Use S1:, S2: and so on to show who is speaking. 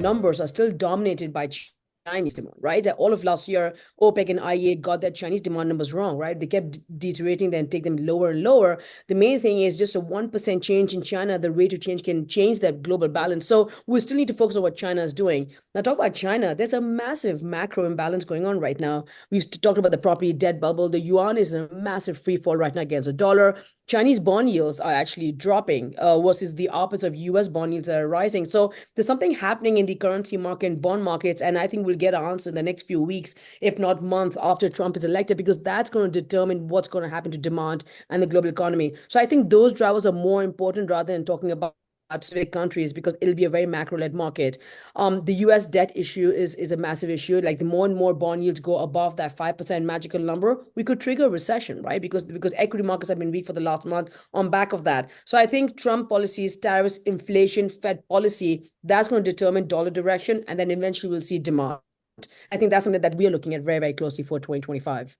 S1: numbers are still dominated by Chinese demand, right? All of last year, OPEC and IEA got their Chinese demand numbers wrong, right? They kept deteriorating, then take them lower and lower. The main thing is just a 1% change in China, the rate of change can change that global balance. So we still need to focus on what China is doing. Now, talk about China. There's a massive macro imbalance going on right now. We've talked about the property debt bubble. The yuan is in a massive free fall right now against the dollar. Chinese bond yields are actually dropping versus the opposite of US bond yields that are rising. So there's something happening in the currency market and bond markets. And I think we'll get an answer in the next few weeks, if not month after Trump is elected, because that's going to determine what's going to happen to demand and the global economy. So I think those drivers are more important rather than talking about specific countries, because it'll be a very macro-led market. The US debt issue is a massive issue. Like the more and more bond yields go above that 5% magical number, we could trigger a recession, right? Because equity markets have been weak for the last month on back of that. So I think Trump policies, tariffs, inflation, Fed policy, that's going to determine dollar direction, and then eventually we'll see demand. I think that's something that we are looking at very, very closely for 2025.